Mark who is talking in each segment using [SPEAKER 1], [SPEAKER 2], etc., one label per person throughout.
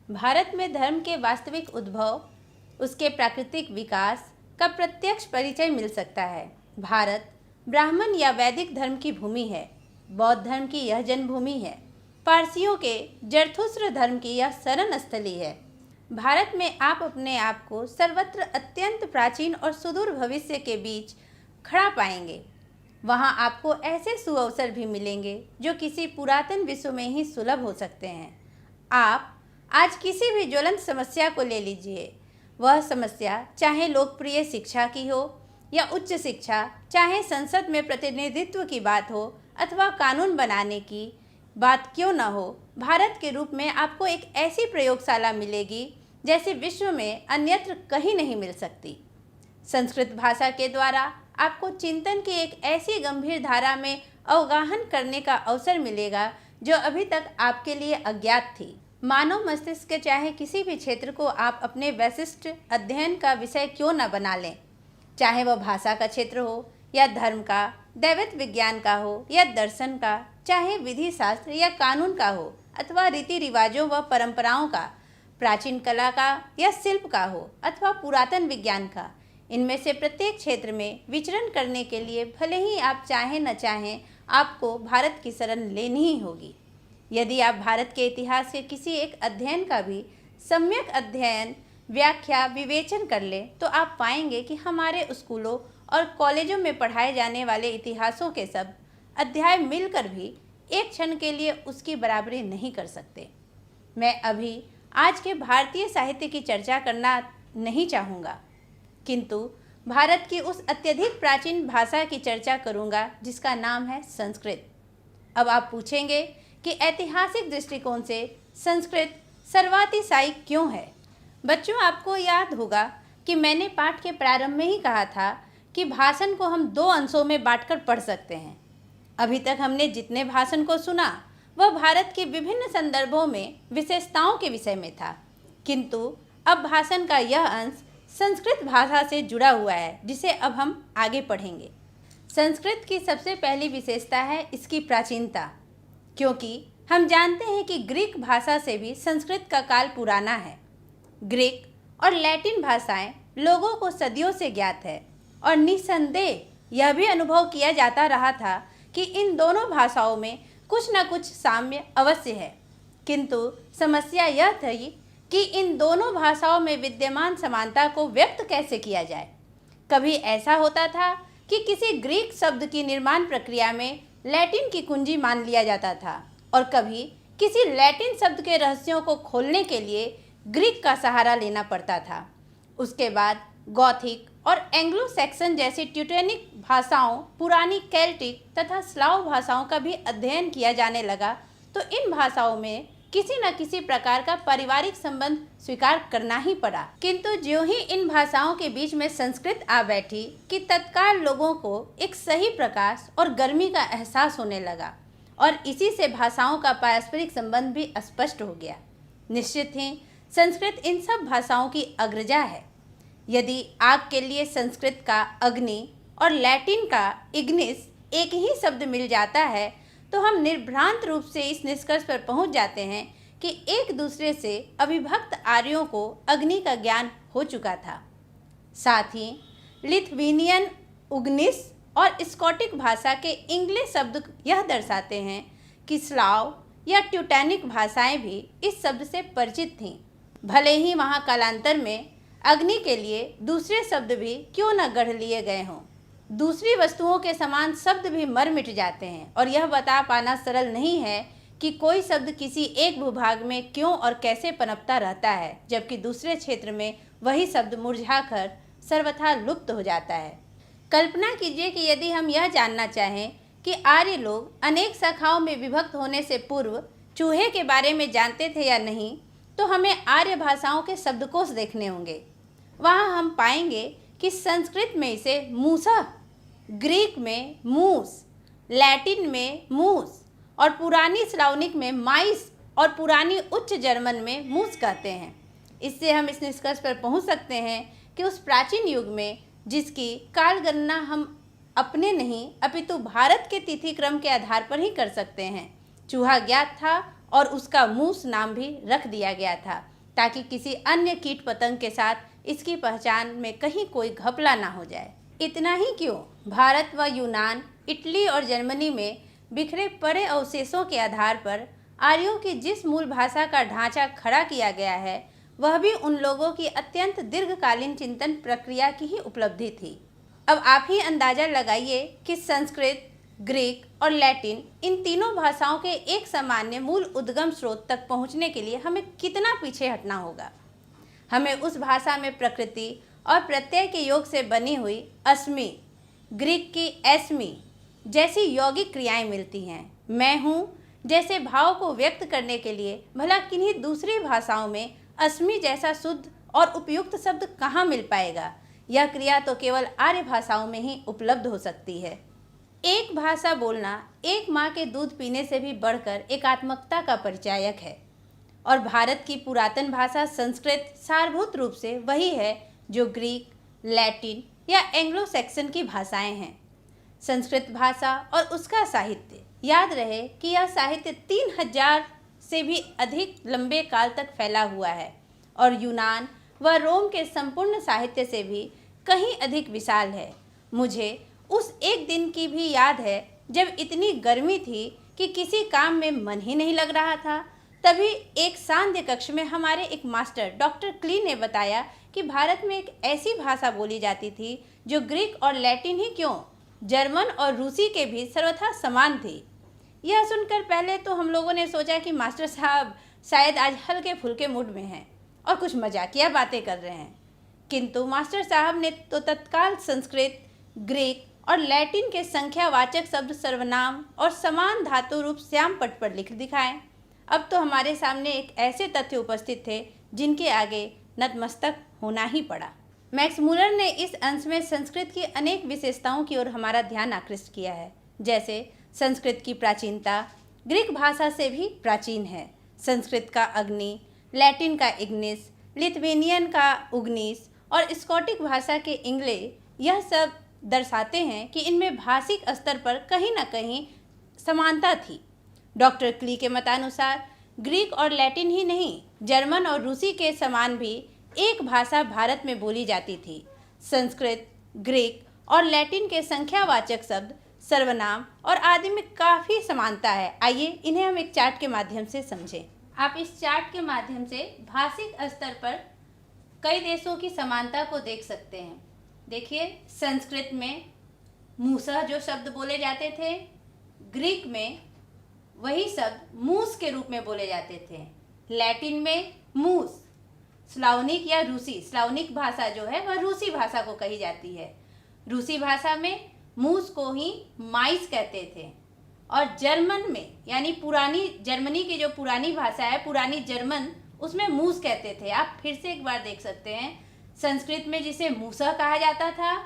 [SPEAKER 1] भारत में धर्म के वास्तविक उद्भव, उसके प्राकृतिक विकास का प्रत्यक्ष परिचय मिल सकता है। भारत ब्राह्मण या वैदिक धर्म की भूमि है। बौद्ध धर्म की यह जन्मभूमि है। पारसियों के जरथुस्त्र धर्म की यह शरण स्थली है। भारत में आप अपने आप को सर्वत्र अत्यंत प्राचीन और सुदूर भविष्य के बीच खड़ा पाएंगे। वहाँ आपको ऐसे सुअवसर भी मिलेंगे जो किसी पुरातन विश्व में ही सुलभ हो सकते हैं। आप आज किसी भी ज्वलंत समस्या को ले लीजिए, वह समस्या चाहे लोकप्रिय शिक्षा की हो या उच्च शिक्षा, चाहे संसद में प्रतिनिधित्व की बात हो अथवा कानून बनाने की बात क्यों न हो, भारत के रूप में आपको एक ऐसी प्रयोगशाला मिलेगी जैसे विश्व में अन्यत्र कहीं नहीं मिल सकती। संस्कृत भाषा के द्वारा आपको चिंतन की एक ऐसी गंभीर धारा में अवगाहन करने का अवसर मिलेगा जो अभी तक आपके लिए अज्ञात थी। मानव मस्तिष्क के चाहे किसी भी क्षेत्र को आप अपने वैशिष्ट अध्ययन का विषय क्यों न बना लें, चाहे वह भाषा का क्षेत्र हो या धर्म का, दैविक विज्ञान का हो या दर्शन का, चाहे विधि शास्त्र या कानून का हो अथवा रीति रिवाजों व परंपराओं का, प्राचीन कला का या शिल्प का हो अथवा पुरातन विज्ञान का, इनमें से प्रत्येक क्षेत्र में विचरण करने के लिए भले ही आप चाहें न चाहें, आपको भारत की शरण लेनी ही होगी। यदि आप भारत के इतिहास के किसी एक अध्ययन का भी सम्यक अध्ययन, व्याख्या, विवेचन कर लें तो आप पाएंगे कि हमारे स्कूलों और कॉलेजों में पढ़ाए जाने वाले इतिहासों के सब अध्याय मिलकर भी एक क्षण के लिए उसकी बराबरी नहीं कर सकते। मैं अभी आज के भारतीय साहित्य की चर्चा करना नहीं चाहूँगा, किंतु भारत की उस अत्यधिक प्राचीन भाषा की चर्चा करूँगा जिसका नाम है संस्कृत। अब आप पूछेंगे कि ऐतिहासिक दृष्टिकोण से संस्कृत सर्वातिशायी क्यों है। बच्चों, आपको याद होगा कि मैंने पाठ के प्रारंभ में ही कहा था कि भाषण को हम दो अंशों में बांटकर पढ़ सकते हैं। अभी तक हमने जितने भाषण को सुना वह भारत के विभिन्न संदर्भों में विशेषताओं के विषय में था, किंतु अब भाषण का यह अंश संस्कृत भाषा से जुड़ा हुआ है जिसे अब हम आगे पढ़ेंगे। संस्कृत की सबसे पहली विशेषता है इसकी प्राचीनता, क्योंकि हम जानते हैं कि ग्रीक भाषा से भी संस्कृत का काल पुराना है। ग्रीक और लैटिन भाषाएं लोगों को सदियों से ज्ञात है और निसंदेह यह भी अनुभव किया जाता रहा था कि इन दोनों भाषाओं में कुछ न कुछ साम्य अवश्य है, किंतु समस्या यह थी कि इन दोनों भाषाओं में विद्यमान समानता को व्यक्त कैसे किया जाए। कभी ऐसा होता था कि किसी ग्रीक शब्द की निर्माण प्रक्रिया में लैटिन की कुंजी मान लिया जाता था और कभी किसी लैटिन शब्द के रहस्यों को खोलने के लिए ग्रीक का सहारा लेना पड़ता था। उसके बाद गॉथिक और एंग्लो सैक्सन जैसी ट्यूटेनिक भाषाओं, पुरानी केल्टिक तथा स्लाव भाषाओं का भी अध्ययन किया जाने लगा, तो इन भाषाओं में किसी न किसी प्रकार का पारिवारिक संबंध स्वीकार करना ही पड़ा। किंतु ज्यों ही इन भाषाओं के बीच में संस्कृत आ बैठी कि तत्काल लोगों को एक सही प्रकाश और गर्मी का एहसास होने लगा और इसी से भाषाओं का पारस्परिक संबंध भी स्पष्ट हो गया। निश्चित ही संस्कृत इन सब भाषाओं की अग्रजा है। यदि आग के लिए संस्कृत का अग्नि और लैटिन का इग्निस एक ही शब्द मिल जाता है तो हम निर्भ्रांत रूप से इस निष्कर्ष पर पहुंच जाते हैं कि एक दूसरे से अविभक्त आर्यों को अग्नि का ज्ञान हो चुका था। साथ ही लिथुआनियन उग्निस और स्कॉटिक भाषा के इंग्लिश शब्द यह दर्शाते हैं कि स्लाव या ट्यूटैनिक भाषाएं भी इस शब्द से परिचित थीं। भले ही वहाँ कालांतर में अग्नि के लिए दूसरे शब्द भी क्यों न गढ़ लिए गए हों, दूसरी वस्तुओं के समान शब्द भी मर मिट जाते हैं और यह बता पाना सरल नहीं है कि कोई शब्द किसी एक भूभाग में क्यों और कैसे पनपता रहता है जबकि दूसरे क्षेत्र में वही शब्द मुरझाकर सर्वथा लुप्त हो जाता है। कल्पना कीजिए कि यदि हम यह जानना चाहें कि आर्य लोग अनेक शाखाओं में विभक्त होने से पूर्व चूहे के बारे में जानते थे या नहीं, तो हमें आर्य भाषाओं के शब्दकोश देखने होंगे। वहाँ हम पाएंगे कि संस्कृत में इसे मूसा, ग्रीक में मूस, लैटिन में मूस और पुरानी स्लावनिक में माइस और पुरानी उच्च जर्मन में मूस कहते हैं। इससे हम इस निष्कर्ष पर पहुँच सकते हैं कि उस प्राचीन युग में जिसकी काल गणना हम अपने नहीं अपितु भारत के तिथि क्रम के आधार पर ही कर सकते हैं, चूहा ज्ञात था और उसका मूस नाम भी रख दिया गया था। ताकि किसी अन्य कीट पतंग के साथ इसकी पहचान में कहीं कोई घपला ना हो जाए। इतना ही क्यों, भारत व यूनान, इटली और जर्मनी में बिखरे पड़े अवशेषों के आधार पर आर्यों की जिस मूल भाषा का ढांचा खड़ा किया गया है, वह भी उन लोगों की अत्यंत दीर्घकालीन चिंतन प्रक्रिया की ही उपलब्धि थी। अब आप ही अंदाजा लगाइए कि संस्कृत, ग्रीक और लैटिन, इन तीनों भाषाओं के एक सामान्य मूल उद्गम स्रोत तक पहुंचने के लिए हमें कितना पीछे हटना होगा। हमें उस भाषा में प्रकृति और प्रत्यय के योग से बनी हुई अस्मि, ग्रीक की एस्मी जैसी यौगिक क्रियाएं मिलती हैं। मैं हूँ जैसे भाव को व्यक्त करने के लिए भला किन्हीं दूसरी भाषाओं में अस्मि जैसा शुद्ध और उपयुक्त शब्द कहाँ मिल पाएगा। यह क्रिया तो केवल आर्य भाषाओं में ही उपलब्ध हो सकती है। एक भाषा बोलना एक माँ के दूध पीने से भी बढ़कर एकात्मकता का परिचायक है। और भारत की पुरातन भाषा संस्कृत सारभूत रूप से वही है जो ग्रीक, लैटिन या एंग्लो सैक्सन की भाषाएं हैं। संस्कृत भाषा और उसका साहित्य, याद रहे कि यह साहित्य 3000 से भी अधिक लंबे काल तक फैला हुआ है और यूनान व रोम के संपूर्ण साहित्य से भी कहीं अधिक विशाल है। मुझे उस एक दिन की भी याद है जब इतनी गर्मी थी कि किसी काम में मन ही नहीं लग रहा था। तभी एक सांध्य कक्ष में हमारे एक मास्टर डॉक्टर क्ली ने बताया कि भारत में एक ऐसी भाषा बोली जाती थी जो ग्रीक और लैटिन ही क्यों, जर्मन और रूसी के भी सर्वथा समान थी। यह सुनकर पहले तो हम लोगों ने सोचा कि मास्टर साहब शायद आज हल्के फुल्के मूड में हैं और कुछ मजाकिया बातें कर रहे हैं, किंतु मास्टर साहब ने तो तत्काल संस्कृत, ग्रीक और लैटिन के संख्यावाचक शब्द सर्वनाम और समान धातु रूप श्याम पट पर लिख दिखाए। अब तो हमारे सामने एक ऐसे तथ्य उपस्थित थे जिनके आगे नतमस्तक होना ही पड़ा। मैक्स मूलर ने इस अंश में संस्कृत की अनेक विशेषताओं की ओर हमारा ध्यान आकृष्ट किया है। जैसे संस्कृत की प्राचीनता ग्रीक भाषा से भी प्राचीन है। संस्कृत का अग्नि, लैटिन का इग्निस, लिथुवेनियन का उग्निस और स्कॉटिक भाषा के इंग्ले, यह सब दर्शाते हैं कि इनमें भाषिक स्तर पर कहीं न कहीं समानता थी। डॉक्टर क्ली के मतानुसार ग्रीक और लैटिन ही नहीं, जर्मन और रूसी के समान भी एक भाषा भारत में बोली जाती थी। संस्कृत, ग्रीक और लैटिन के संख्यावाचक शब्द, सर्वनाम और आदि में काफ़ी समानता है। आइए इन्हें हम एक चार्ट के माध्यम से समझें। आप इस चार्ट के माध्यम से भाषिक स्तर पर कई देशों की समानता को देख सकते हैं। देखिए, संस्कृत में मूसह जो शब्द बोले जाते थे, ग्रीक में वही शब्द मूस के रूप में बोले जाते थे, लैटिन में मूस, स्लावनिक या रूसी, स्लावनिक भाषा जो है वह रूसी भाषा को कही जाती है। रूसी भाषा में मूस को ही माइस कहते थे और जर्मन में, यानी पुरानी जर्मनी की जो पुरानी भाषा है, पुरानी जर्मन, उसमें मूस कहते थे। आप फिर से एक बार देख सकते हैं, संस्कृत में जिसे मूसा कहा जाता था,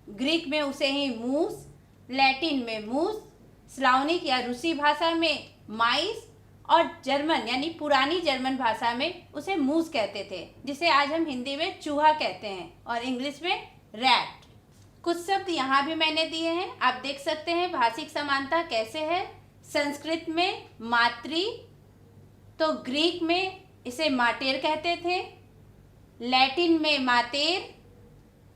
[SPEAKER 1] ग्रीक में उसे ही मूस, लैटिन में मूस, स्लावनिक या रूसी भाषा में माइस और जर्मन यानी पुरानी जर्मन भाषा में उसे मूस कहते थे, जिसे आज हम हिंदी में चूहा कहते हैं और इंग्लिश में रैट। कुछ शब्द यहाँ भी मैंने दिए हैं, आप देख सकते हैं भाषिक समानता कैसे है। संस्कृत में मातृ, तो ग्रीक में इसे माटेर कहते थे, लैटिन में मातेर,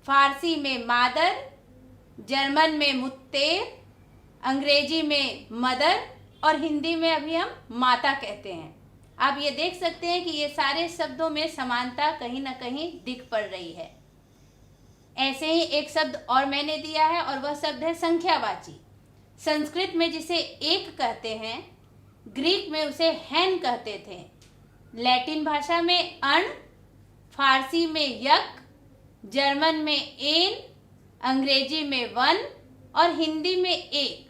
[SPEAKER 1] फारसी में मादर, जर्मन में मुत्तेर, अंग्रेजी में मदर और हिंदी में अभी हम माता कहते हैं। आप ये देख सकते हैं कि ये सारे शब्दों में समानता कहीं ना कहीं दिख पड़ रही है। ऐसे ही एक शब्द और मैंने दिया है और वह शब्द है संख्यावाची। संस्कृत में जिसे एक कहते हैं, ग्रीक में उसे हैन कहते थे, लैटिन भाषा में अण, फारसी में यक, जर्मन में एन, अंग्रेजी में वन और हिंदी में एक।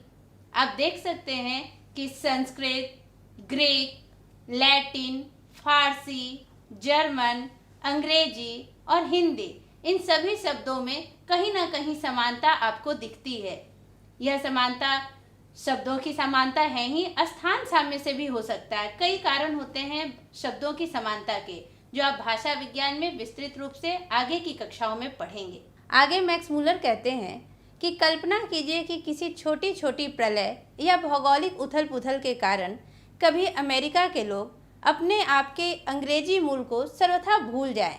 [SPEAKER 1] आप देख सकते हैं कि संस्कृत, ग्रीक, लैटिन, फारसी, जर्मन, अंग्रेजी और हिंदी, इन सभी शब्दों में कहीं ना कहीं समानता आपको दिखती है। यह समानता शब्दों की समानता है ही, स्थान साम्य से भी हो सकता है। कई कारण होते हैं शब्दों की समानता के, जो आप भाषा विज्ञान में विस्तृत रूप से आगे की कक्षाओं में पढ़ेंगे। आगे मैक्स मूलर कहते हैं कि कल्पना कीजिए कि किसी छोटी छोटी प्रलय या भौगोलिक उथल पुथल के कारण कभी अमेरिका के लोग अपने आप के अंग्रेजी मूल को सर्वथा भूल जाएं।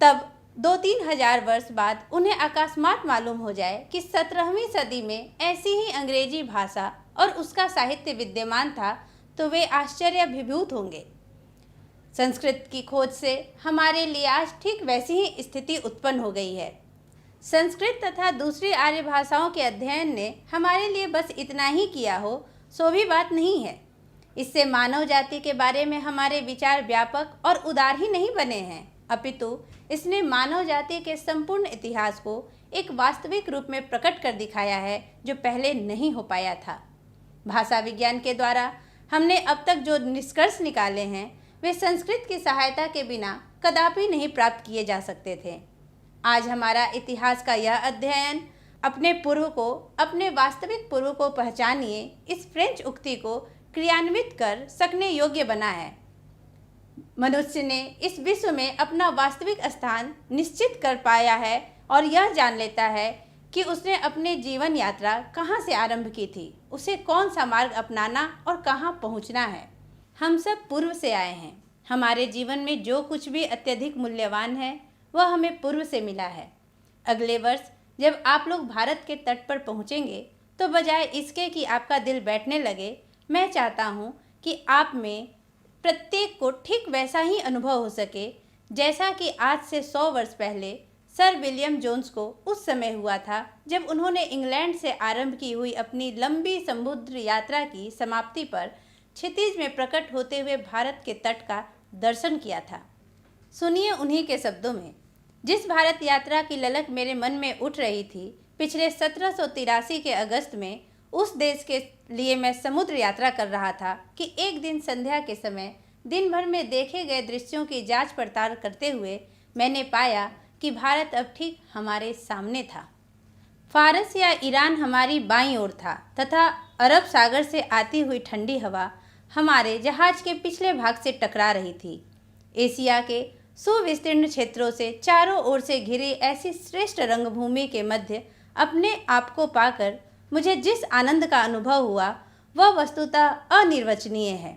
[SPEAKER 1] तब 2-3 हजार वर्ष बाद उन्हें अकस्मात मालूम हो जाए कि 17वीं सदी में ऐसी ही अंग्रेजी भाषा और उसका साहित्य विद्यमान था, तो वे आश्चर्याभिभूत होंगे। संस्कृत की खोज से हमारे लिए आज ठीक वैसी ही स्थिति उत्पन्न हो गई है। संस्कृत तथा दूसरी आर्य भाषाओं के अध्ययन ने हमारे लिए बस इतना ही किया हो, सो भी बात नहीं है। इससे मानव जाति के बारे में हमारे विचार व्यापक और उदार ही नहीं बने हैं, अपितु इसने मानव जाति के संपूर्ण इतिहास को एक वास्तविक रूप में प्रकट कर दिखाया है, जो पहले नहीं हो पाया था। भाषा विज्ञान के द्वारा हमने अब तक जो निष्कर्ष निकाले हैं, वे संस्कृत की सहायता के बिना कदापि नहीं प्राप्त किए जा सकते थे। आज हमारा इतिहास का यह अध्ययन अपने पूर्व को, अपने वास्तविक पूर्व को पहचानिए, इस फ्रेंच उक्ति को क्रियान्वित कर सकने योग्य बना है। मनुष्य ने इस विश्व में अपना वास्तविक स्थान निश्चित कर पाया है और यह जान लेता है कि उसने अपने जीवन यात्रा कहाँ से आरंभ की थी, उसे कौन सा मार्ग अपनाना और कहाँ पहुँचना है। हम सब पूर्व से आए हैं। हमारे जीवन में जो कुछ भी अत्यधिक मूल्यवान है, वह हमें पूर्व से मिला है। अगले वर्ष जब आप लोग भारत के तट पर पहुँचेंगे, तो बजाय इसके कि आपका दिल बैठने लगे, मैं चाहता हूँ कि आप में प्रत्येक को ठीक वैसा ही अनुभव हो सके जैसा कि आज से 100 वर्ष पहले सर विलियम जोन्स को उस समय हुआ था, जब उन्होंने इंग्लैंड से आरंभ की हुई अपनी लंबी समुद्र यात्रा की समाप्ति पर क्षितिज में प्रकट होते हुए भारत के तट का दर्शन किया था। सुनिए उन्हीं के शब्दों में। जिस भारत यात्रा की ललक मेरे मन में उठ रही थी, पिछले 1783 के अगस्त में उस देश के लिए मैं समुद्र यात्रा कर रहा था कि एक दिन संध्या के समय दिन भर में देखे गए दृश्यों की जांच पड़ताल करते हुए मैंने पाया कि भारत अब ठीक हमारे सामने था। फारस या ईरान हमारी बाईं ओर था तथा अरब सागर से आती हुई ठंडी हवा हमारे जहाज के पिछले भाग से टकरा रही थी। एशिया के सुविस्तीर्ण क्षेत्रों से चारों ओर से घिरी ऐसी श्रेष्ठ रंगभूमि के मध्य अपने आप को पाकर मुझे जिस आनंद का अनुभव हुआ, वह वस्तुतः अनिर्वचनीय है।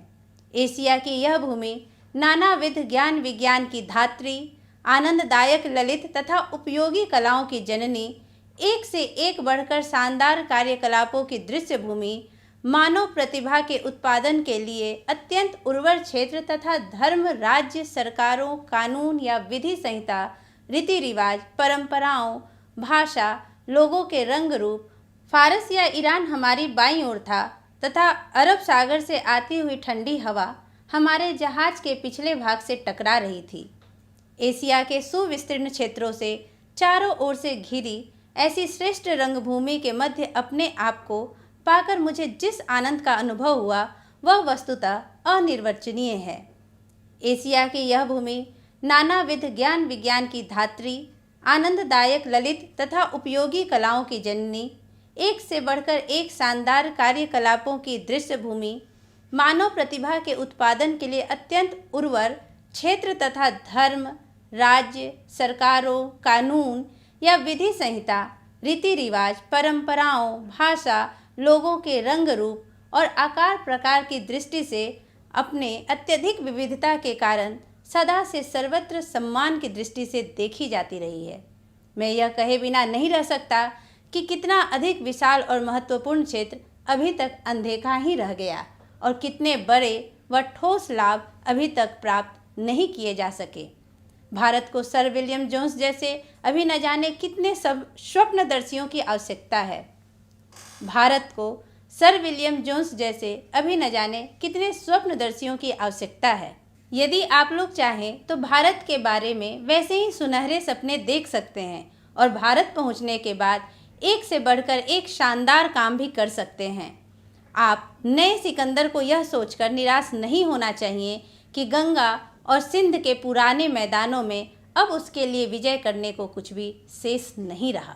[SPEAKER 1] एशिया की यह भूमि नानाविध ज्ञान विज्ञान की धात्री, आनंददायक ललित तथा उपयोगी कलाओं की जननी, एक से एक बढ़कर शानदार कार्यकलापों की दृश्य भूमि, मानव प्रतिभा के उत्पादन के लिए अत्यंत उर्वर क्षेत्र तथा धर्म, राज्य, सरकारों, कानून या विधि संहिता, रीति रिवाज, परंपराओं, भाषा, लोगों के रंग रूप। फारस या ईरान हमारी बाईं ओर था तथा अरब सागर से आती हुई ठंडी हवा हमारे जहाज के पिछले भाग से टकरा रही थी। एशिया के सुविस्तीर्ण क्षेत्रों से चारों ओर से घिरी ऐसी श्रेष्ठ रंगभूमि के मध्य अपने आप को पाकर मुझे जिस आनंद का अनुभव हुआ, वह वस्तुतः अनिर्वचनीय है। एशिया की यह भूमि नानाविध ज्ञान विज्ञान की धात्री, आनंददायक ललित तथा उपयोगी कलाओं की जननी, एक से बढ़कर एक शानदार कार्यकलापों की दृश्य भूमि, मानव प्रतिभा के उत्पादन के लिए अत्यंत उर्वर क्षेत्र तथा धर्म, राज्य, सरकारों, कानून या विधि संहिता, रीति रिवाज, परंपराओं, भाषा, लोगों के रंग रूप और आकार प्रकार की दृष्टि से अपने अत्यधिक विविधता के कारण सदा से सर्वत्र सम्मान की दृष्टि से देखी जाती रही है। मैं यह कहे बिना नहीं रह सकता कि कितना अधिक विशाल और महत्वपूर्ण क्षेत्र अभी तक अनदेखा ही रह गया और कितने बड़े व ठोस लाभ अभी तक प्राप्त नहीं किए जा सके। भारत को सर विलियम जोन्स जैसे अभी न जाने कितने सब स्वप्नदर्शियों की आवश्यकता है। भारत को सर विलियम जोन्स जैसे अभी न जाने कितने स्वप्नदर्शियों की आवश्यकता है। यदि आप लोग चाहें तो भारत के बारे में वैसे ही सुनहरे सपने देख सकते हैं और भारत पहुंचने के बाद एक से बढ़कर एक शानदार काम भी कर सकते हैं। आप नए सिकंदर को यह सोचकर निराश नहीं होना चाहिए कि गंगा और सिंध के पुराने मैदानों में अब उसके लिए विजय करने को कुछ भी शेष नहीं रहा।